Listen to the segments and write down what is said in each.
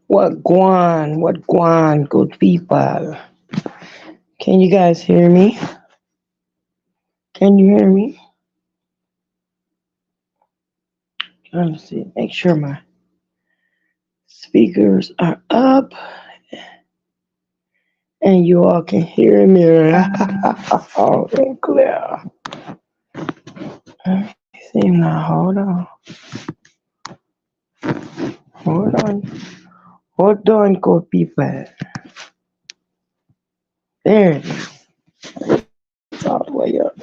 What guan, good people? Can you guys hear me? Can you hear me? Trying to see, make sure my speakers are up and you all can hear me. Oh, and clear. Let me see now. Hold on, hold on, good people. There it is. It's all the way up.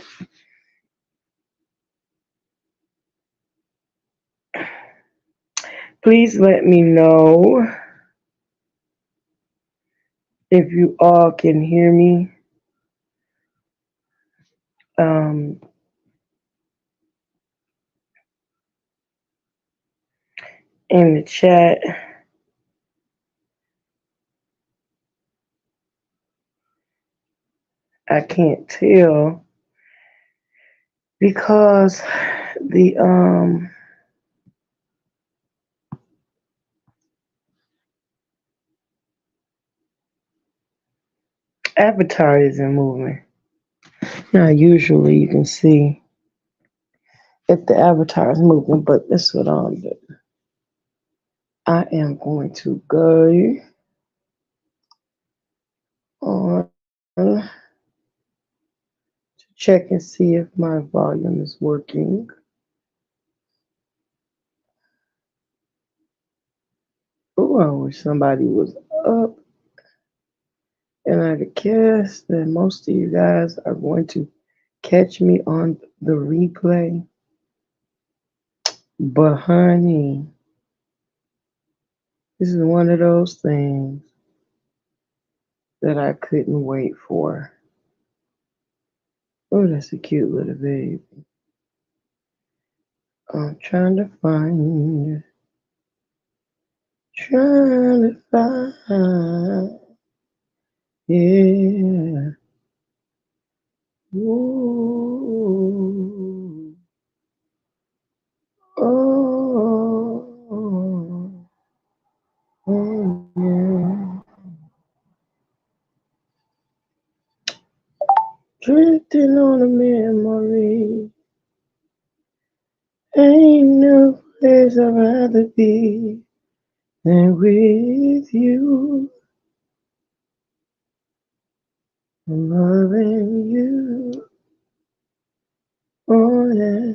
Please let me know if you all can hear me. Um, in the chat. I can't tell because the avatar isn't moving. Now usually you can see if the avatar is moving, but this is what I'm doing. I am going to go on to check and see if my volume is working. Oh, I wish somebody was up. And I guess that most of you guys are going to catch me on the replay. But honey, this is one of those things that I couldn't wait for. Oh, that's a cute little baby. I'm trying to find, yeah. Ooh. Oh, oh, yeah. Drifting on a memory. Ain't no place I'd rather be than with you. I'm loving you. Oh, yeah.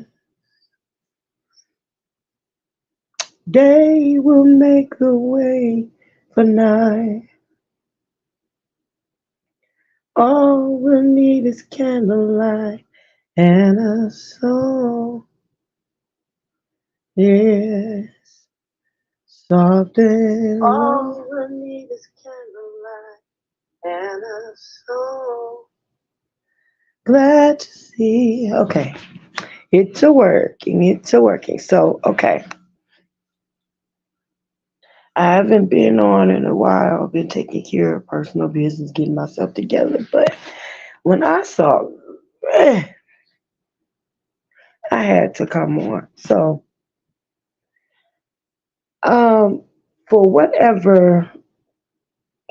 Day will make the way for night. All we'll need is candlelight and a song. Yes, soft and all we'll need is candlelight and a song. Glad to see. Okay, it's a working. It's a working. So, okay. I haven't been on in a while. I've been taking care of personal business, getting myself together. But when I saw, eh, I had to come on. So, um, for whatever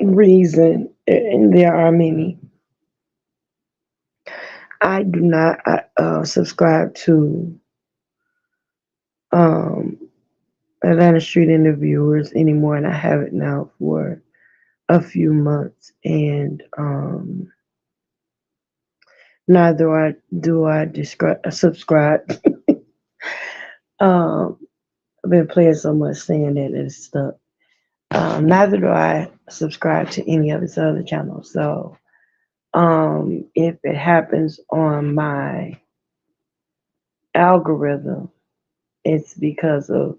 reason, and there are many, I do not subscribe to um, Atlanta Street Interviewers anymore, and I haven't now for a few months. And neither do I subscribe. um, I've been playing so much saying that it's stuck. Neither do I subscribe to any of his other channels. So if it happens on my algorithm, it's because of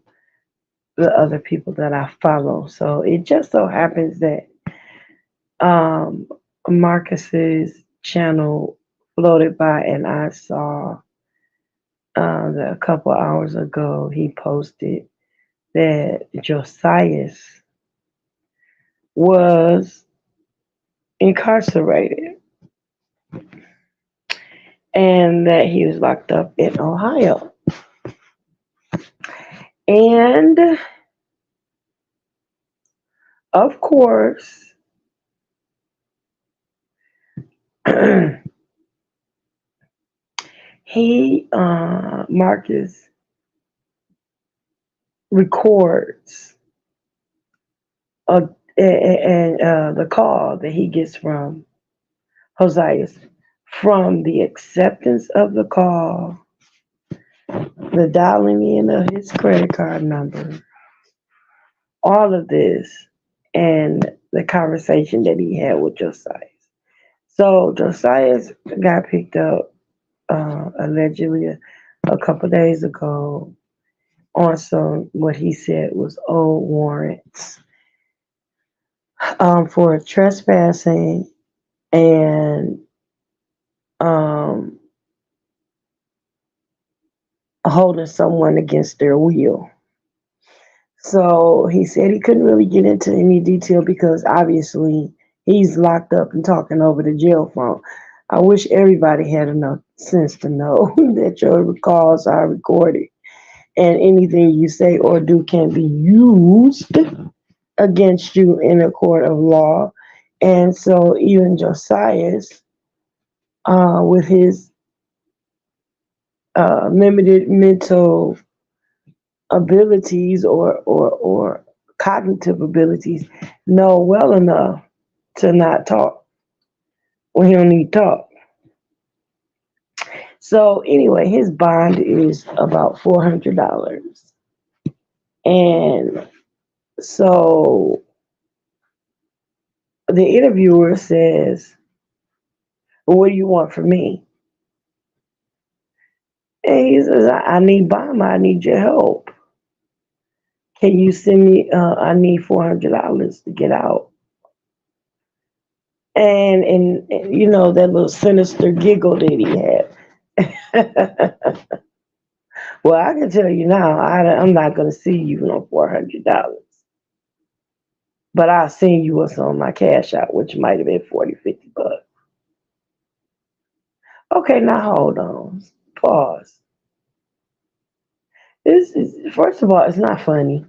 the other people that I follow. So it just so happens that um, Marcus's channel floated by, and I saw that a couple hours ago he posted that Josias was incarcerated and that he was locked up in Ohio. And Of course, Marcus records uh, and the call that he gets from Josias, from the acceptance of the call, the dialing in of his credit card number, all of this, and the conversation that he had with Josias. So Josias got picked up allegedly a couple days ago on some what he said was old warrants for trespassing and um, holding someone against their will. So he said he couldn't really get into any detail because obviously he's locked up and talking over the jail phone. I wish everybody had enough sense to know that your calls are recorded and anything you say or do can be used against you in a court of law. And so even Josias, with his limited mental abilities or cognitive abilities, know well enough to not talk when he don't need to talk. So anyway, his bond is about $400, and so the interviewer says, well, "What do you want from me?" And he says, "I need bond. I need your help. Can you send me? I need $400 to get out." And you know that little sinister giggle that he had. Well, I can tell you now, I'm not going to see you no $400, but I'll send you what's on my cash out, which might have been 40, $50. Okay, now hold on. Pause. This is, first of all, it's not funny.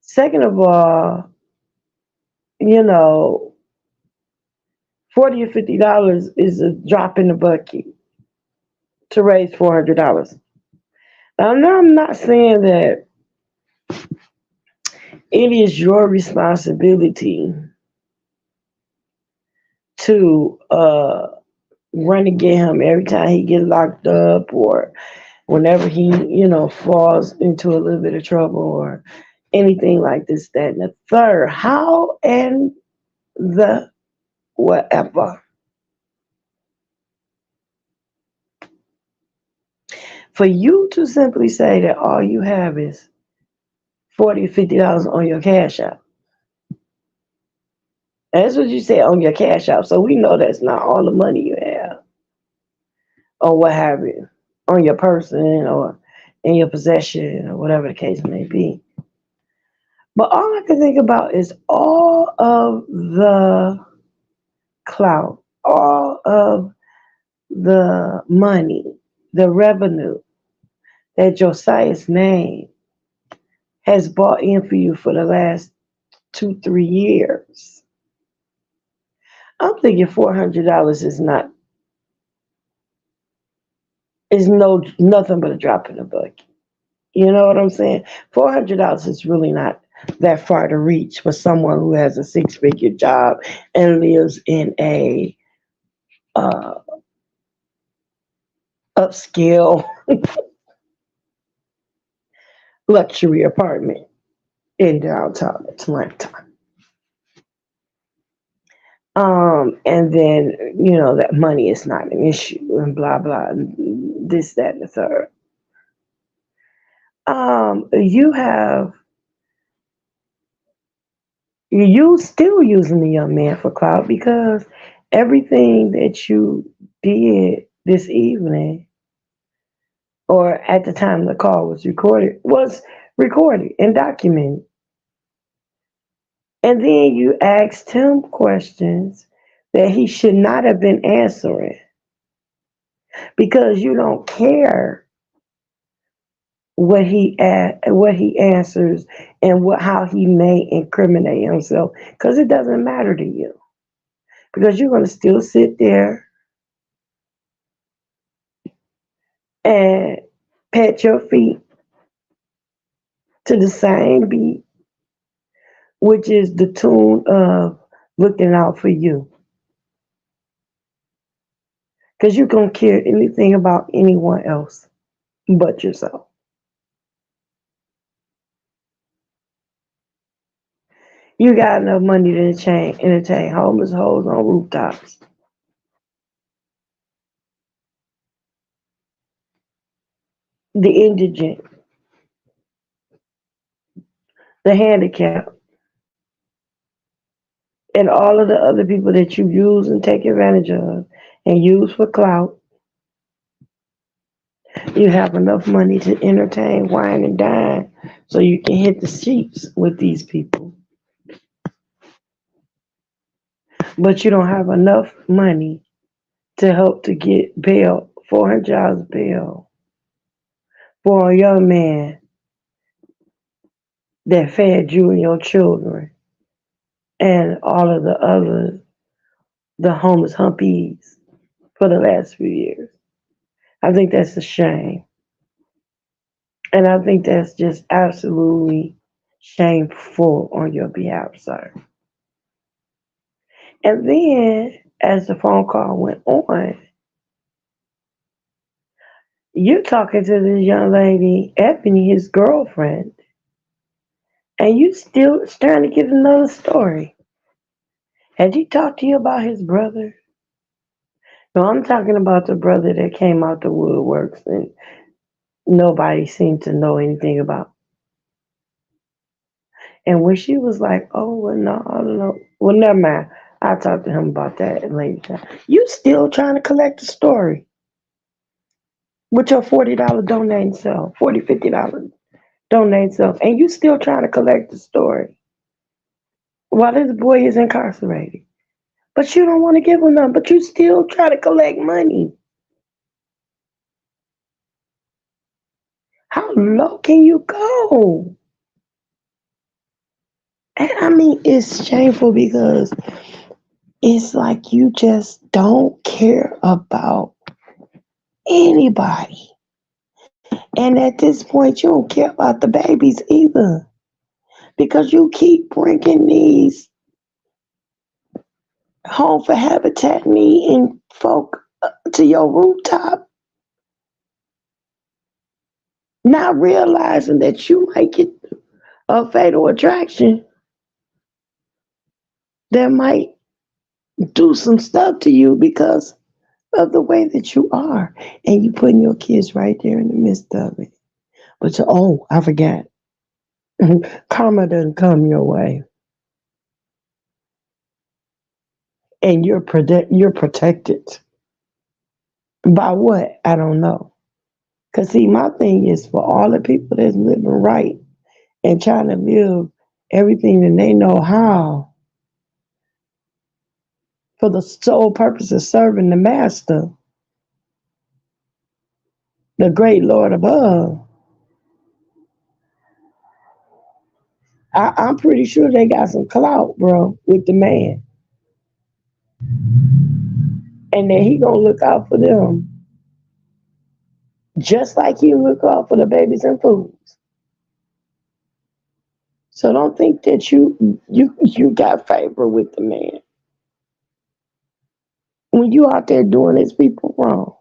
Second of all, you know, 40 or $50 is a drop in the bucket to raise $400. Now, I'm not saying that it is your responsibility to run and get him every time he gets locked up or whenever he, falls into a little bit of trouble or anything like this, that, and the third. How and the whatever. For you to simply say that all you have is 40 or $50 on your cash app. That's what you say on your cash app. So we know that's not all the money you have or what have you on your person or in your possession or whatever the case may be. But all I can think about is all of the clout, all of the money, the revenue that Josiah's name has brought in for you for the last 2, 3 years. I'm thinking $400 is nothing but a drop in the bucket. You know what I'm saying? $400 is really not that far to reach for someone who has a six-figure job and lives in a uh, upscale luxury apartment in downtown Atlanta. And then, that money is not an issue and blah, blah, and this, that, and the third. You still using the young man for clout because everything that you did this evening or at the time the call was recorded and documented. And then you asked him questions that he should not have been answering because you don't care what he answers, and what how he may incriminate himself, because it doesn't matter to you, because you're going to still sit there and pat your feet to the same beat, which is the tune of looking out for you, because you don't care anything about anyone else but yourself. You got enough money to entertain homeless hoes on rooftops, the indigent, the handicapped, and all of the other people that you use and take advantage of and use for clout. You have enough money to entertain, wine, and dine so you can hit the streets with these people. But you don't have enough money to help to get bail, $400 bail for a young man that fed you and your children and all of the others, the homeless humpies for the last few years. I think that's a shame. And I think that's just absolutely shameful on your behalf, sir. And then, as the phone call went on, you're talking to this young lady, Ebony, his girlfriend, and you still trying to get another story. Had he talked to you about his brother? No, I'm talking about the brother that came out the woodworks and nobody seemed to know anything about. And when she was like, "Oh, well, no, I don't know." Well, never mind. I'll talk to him about that later. You still trying to collect the story with your $40 donate self, $40, $50 donate self, and you still trying to collect the story while this boy is incarcerated. But you don't want to give him none, but you still try to collect money. How low can you go? And I mean, it's shameful because it's like you just don't care about anybody. And at this point, you don't care about the babies either because you keep bringing these home for habitat needing folk to your rooftop, not realizing that you might get a fatal attraction that might do some stuff to you because of the way that you are. And you putting your kids right there in the midst of it. But oh, I forgot. Karma doesn't come your way. And you're protected. By what? I don't know. Cause see, my thing is for all the people that's living right and trying to live everything that they know how for the sole purpose of serving the master, the great Lord above. I'm pretty sure they got some clout, bro, with the man. And that he gonna look out for them just like he look out for the babies and foods. So don't think that you got favor with the man when you out there doing his people wrong.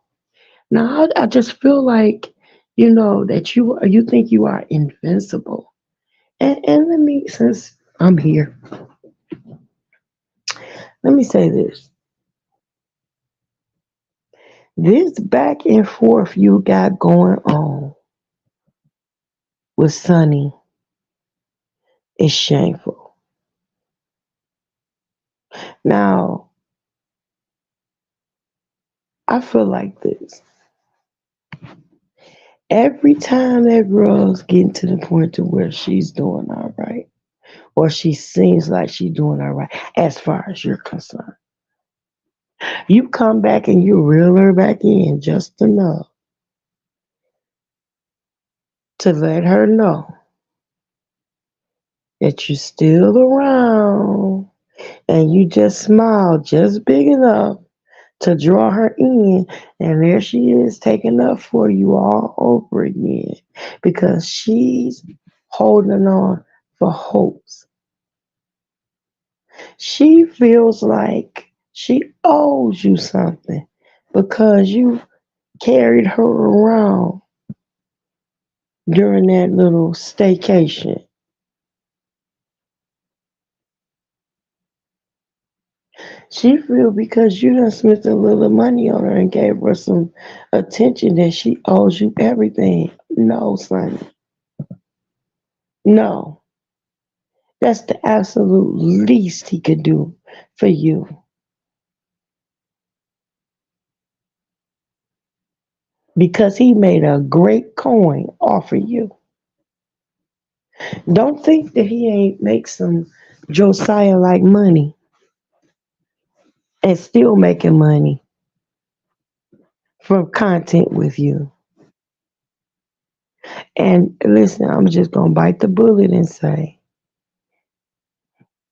Now I just feel like that you think you are invincible. And let me, since I'm here, let me say this. This back and forth you got going on with Sonny is shameful. Now, I feel like this. Every time that girl's getting to the point to where she's doing all right, or she seems like she's doing all right, as far as you're concerned, you come back and you reel her back in just enough to let her know that you're still around, and you just smile just big enough to draw her in, and there she is taking up for you all over again because she's holding on for hopes. She feels like she owes you something because you carried her around during that little staycation. She feel because you done spent a little money on her and gave her some attention that she owes you everything. No, Sonny. No. That's the absolute least he could do for you because he made a great coin off of you. Don't think that he ain't make some Josiah like money and still making money from content with you. And listen, I'm just gonna bite the bullet and say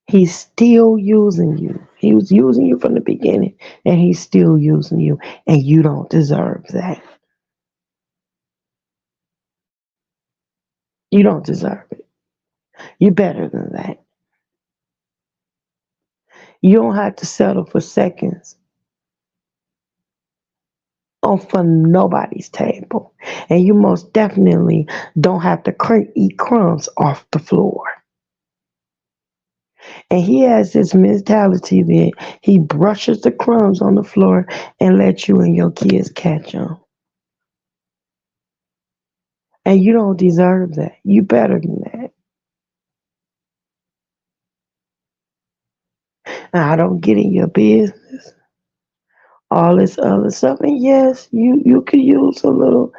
he's still using you. He was using you from the beginning and he's still using you. And you don't deserve that. You don't deserve it. You're better than that. You don't have to settle for seconds on from nobody's table. And you most definitely don't have to eat crumbs off the floor. And he has this mentality that he brushes the crumbs on the floor and lets you and your kids catch them. And you don't deserve that. You better than that. And I don't get in your business, all this other stuff. And yes, you could use a little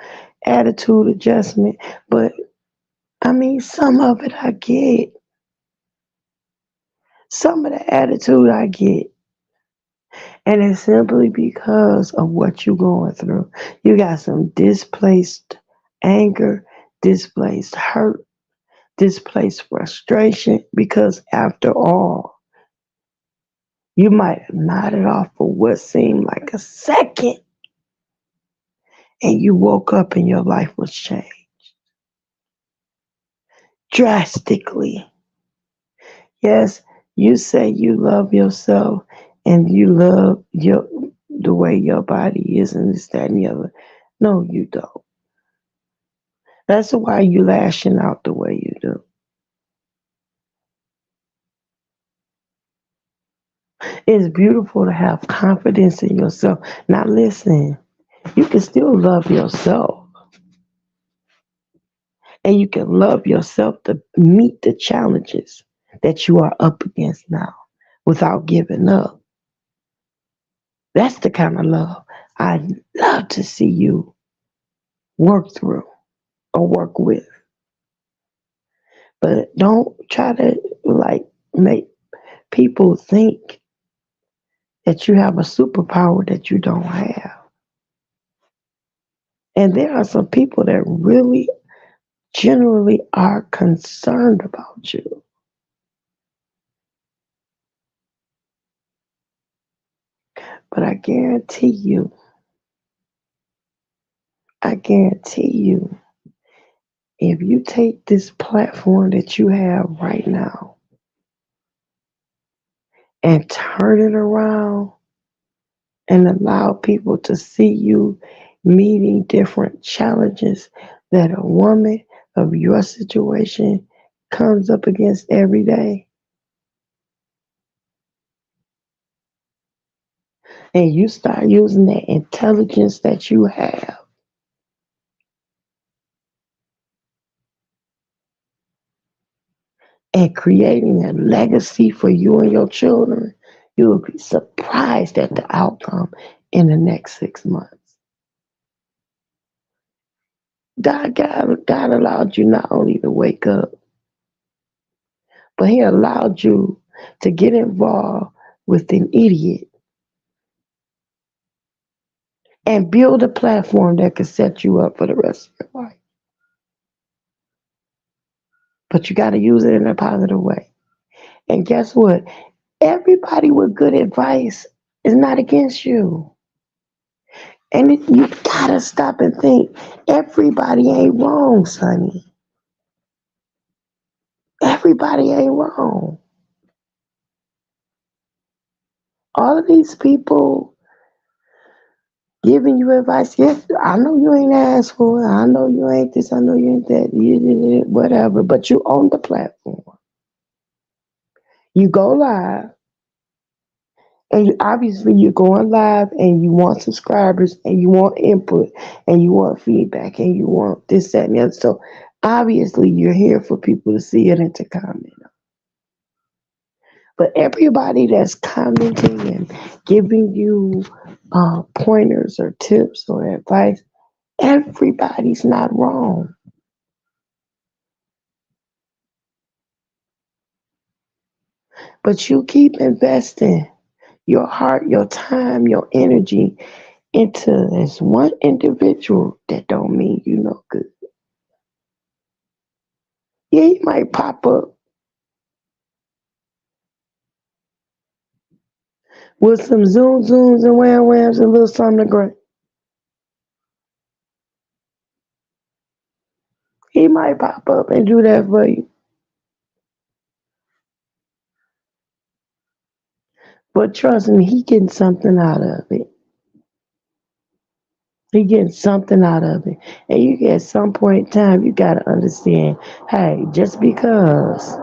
attitude adjustment, but I mean, some of it I get. Some of the attitude I get. And it's simply because of what you're going through. You got some displaced anger, displaced hurt, displaced frustration, because after all, you might have nodded off for what seemed like a second, and you woke up and your life was changed drastically. Yes, you say you love yourself and you love the way your body is and this, that, and the other. No, you don't. That's why you lashing out the way you do. It's beautiful to have confidence in yourself. Now listen, you can still love yourself and you can love yourself to meet the challenges that you are up against now without giving up. That's the kind of love I'd love to see you work through or work with. But don't try to like make people think that you have a superpower that you don't have. And there are some people that really generally are concerned about you. But I guarantee you, if you take this platform that you have right now and turn it around and allow people to see you meeting different challenges that a woman of your situation comes up against every day, and you start using that intelligence that you have and creating a legacy for you and your children, you will be surprised at the outcome in the next 6 months. God allowed you not only to wake up, but He allowed you to get involved with an idiot and build a platform that could set you up for the rest of your life. but you got to use it in a positive way. And guess what? Everybody with good advice is not against you. And you gotta stop and think. Everybody ain't wrong, Sonny. Everybody ain't wrong. All of these people giving you advice. Yes, I know you ain't asked for it. I know you ain't this. I know you ain't that. You did it, whatever. But you own the platform. You go live, and obviously you're going live, and you want subscribers, and you want input, and you want feedback, and you want this, that, and the other. So obviously you're here for people to see it and to comment. But everybody that's commenting and giving you pointers or tips or advice, everybody's not wrong. But you keep investing your heart, your time, your energy into this one individual that don't mean you no good. Yeah, he might pop up with some zoom zooms and wham whams and a little something to great. He might pop up and do that for you. But trust me, he getting something out of it. He getting something out of it. And you at some point in time, you got to understand, hey, just because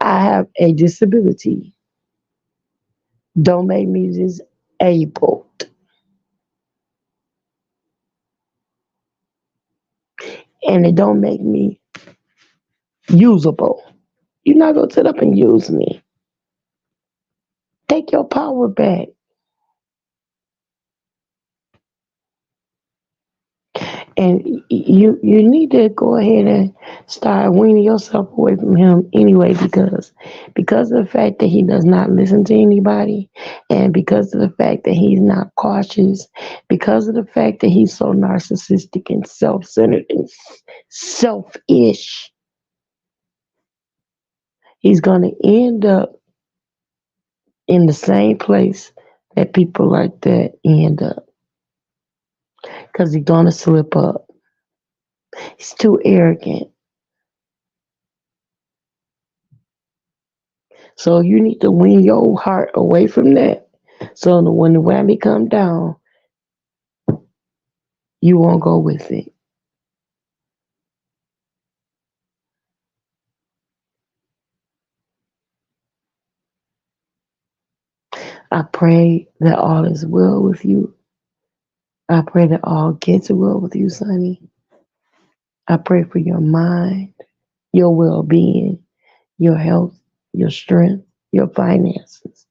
I have a disability, don't make me disabled. And it don't make me usable. You're not going to sit up and use me. Take your power back. And you need to go ahead and start weaning yourself away from him anyway, because of the fact that he does not listen to anybody, and because of the fact that he's not cautious, because of the fact that he's so narcissistic and self-centered and selfish, he's going to end up in the same place that people like that end up, because he's going to slip up. He's too arrogant. So you need to wean your heart away from that. So that when the whammy come down, you won't go with it. I pray that all is well with you. I pray that all gets well with you, Sonny. I pray for your mind, your well-being, your health, your strength, your finances,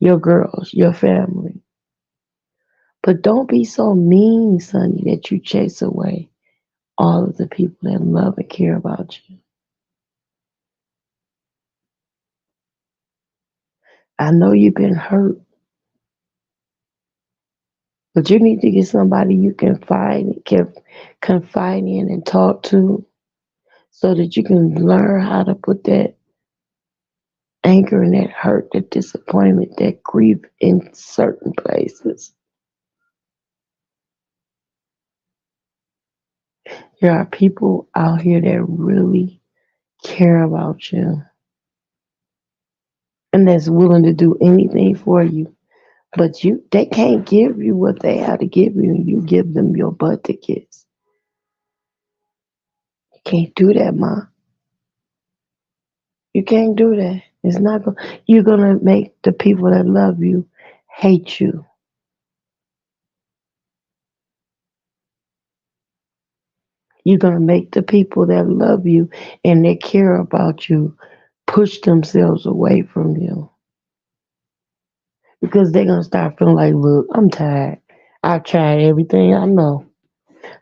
your girls, your family. But don't be so mean, Sonny, that you chase away all of the people that love and care about you. I know you've been hurt, but you need to get somebody you can confide in and talk to, so that you can learn how to put that anger and that hurt, that disappointment, that grief in certain places. There are people out here that really care about you and that's willing to do anything for you. But they can't give you what they have to give you, and you give them your butt to kiss. You can't do that, ma. You can't do that. It's not going. You're gonna make the people that love you hate you. You're gonna make the people that love you and that care about you push themselves away from you, because they're gonna start feeling like, look, I'm tired. I've tried everything I know.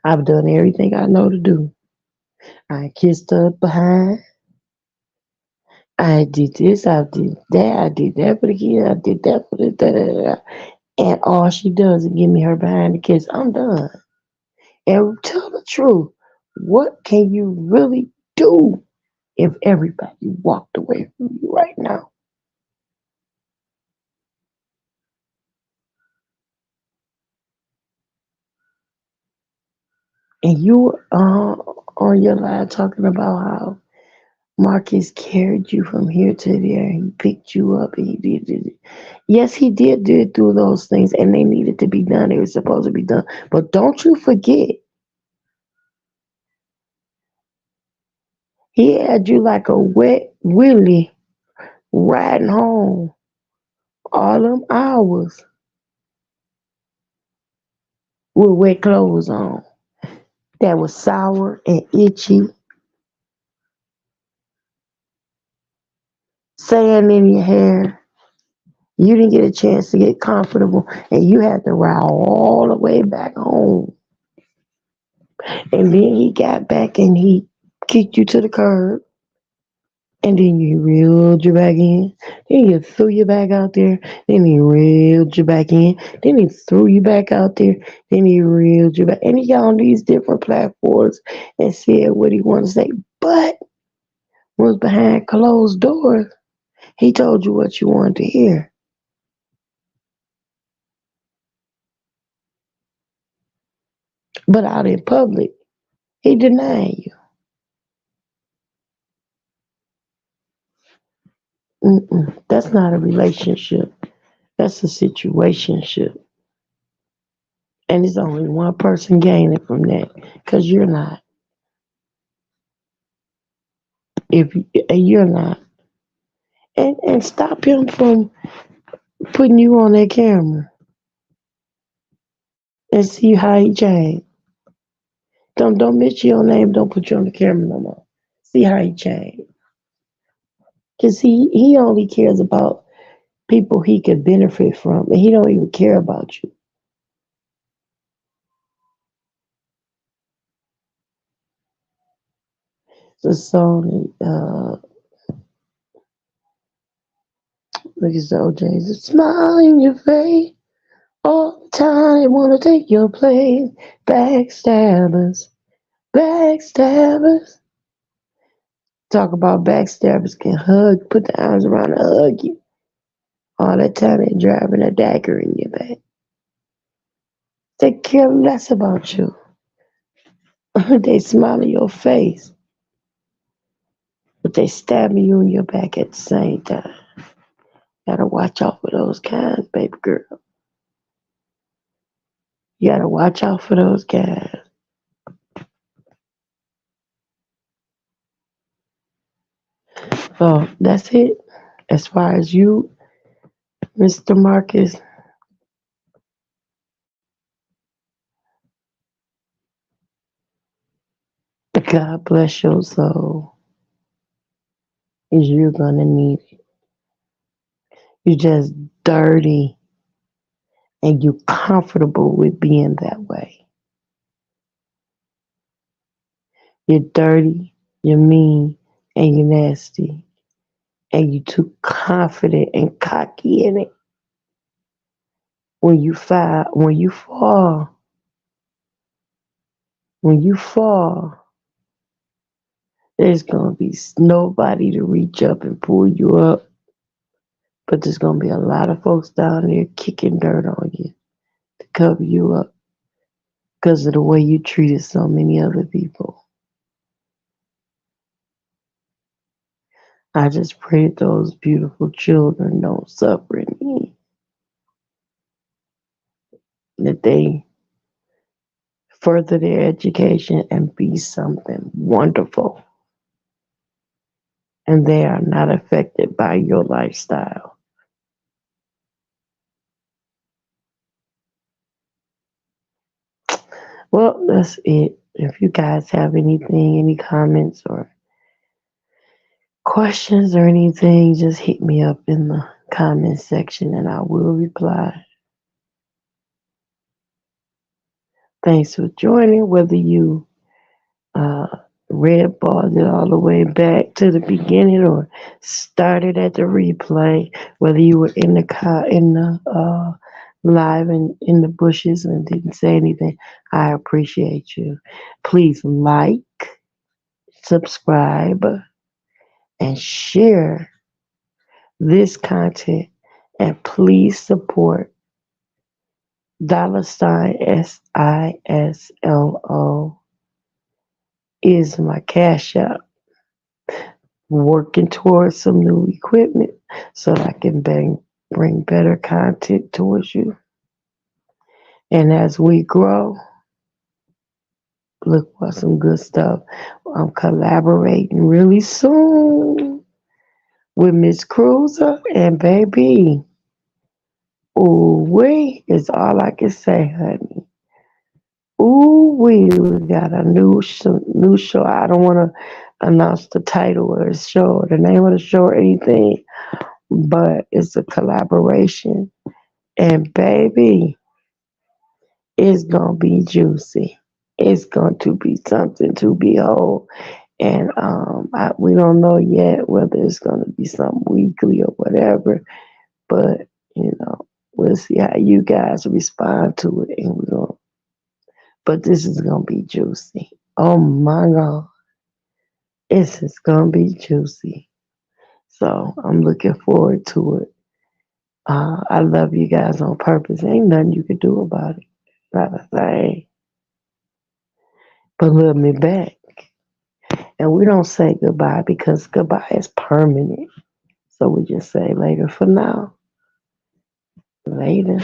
I've done everything I know to do. I kissed her behind. I did this. I did that. I did that for the kid. I did that for the da da da. Da. And all she does is give me her behind the kiss. I'm done. And tell the truth. What can you really do if everybody walked away from you right now? And you on your live talking about how Marcus carried you from here to there. He picked you up and he did it. Yes, he did do those things and they needed to be done. They were supposed to be done. But don't you forget, he had you like a wet willy riding home all them hours with wet clothes on that was sour and itchy, sand in your hair. You didn't get a chance to get comfortable and you had to ride all the way back home. And then he got back and he kicked you to the curb. And then he reeled you back in. Then he threw you back out there. Then he reeled you back in. Then he threw you back out there. Then he reeled you back. And he got on these different platforms and said what he wanted to say. But was behind closed doors. He told you what you wanted to hear. But out in public, he denied you. That's not a relationship. That's a situationship. And it's only one person gaining from that because you're not. If you're not, and stop him from putting you on that camera and see how he changed. Don't mention your name. Don't put you on the camera no more. See how he changed. Cause he only cares about people he could benefit from, and he don't even care about you. The song, look at the OJ's. A smile in your face all the time. They wanna take your place. Backstabbers, backstabbers. Talk about backstabbers can hug, put the arms around and hug you. All the time they driving a dagger in your back. They care less about you. They smile in your face, but they stabbing you in your back at the same time. Gotta watch out for those guys, baby girl. You gotta watch out for those guys. So that's it. As far as you, Mr. Marcus, God bless your soul. Is you're gonna need it. You're just dirty and you comfortable with being that way. You're dirty, you're mean, and you're nasty. And you're too confident and cocky in it. When you fall, when you fall, there's gonna be nobody to reach up and pull you up. But there's gonna be a lot of folks down there kicking dirt on you to cover you up because of the way you treated so many other people. I just pray that those beautiful children don't suffer in me, that they further their education and be something wonderful, and they are not affected by your lifestyle. Well, that's it. If you guys have anything, any comments or questions or anything, just hit me up in the comment section and I will reply. Thanks for joining, whether you uh, red balled it all the way back to the beginning or started at the replay, whether you were in the car, in the live in the bushes and didn't say anything, I appreciate you. Please like, subscribe, and share this content. And please support $SISLO is my cash out. Working towards some new equipment so I can bring better content towards you. And as we grow, look for some good stuff. I'm collaborating really soon with Miss Cruiser and baby. Ooh wee is all I can say, honey. Ooh wee, we got a new show. I don't want to announce the title of the show, the name of the show, or anything, but it's a collaboration. And baby, it's gonna be juicy. It's going to be something to behold. And we don't know yet whether it's going to be something weekly or whatever, but we'll see how you guys respond to it, and we're going. But this is gonna be juicy. Oh my god, this is gonna be juicy. So I'm looking forward to it. I love you guys on purpose. Ain't nothing you can do about it. Not a thing. But love me back. And we don't say goodbye because goodbye is permanent. So we just say later for now. Later.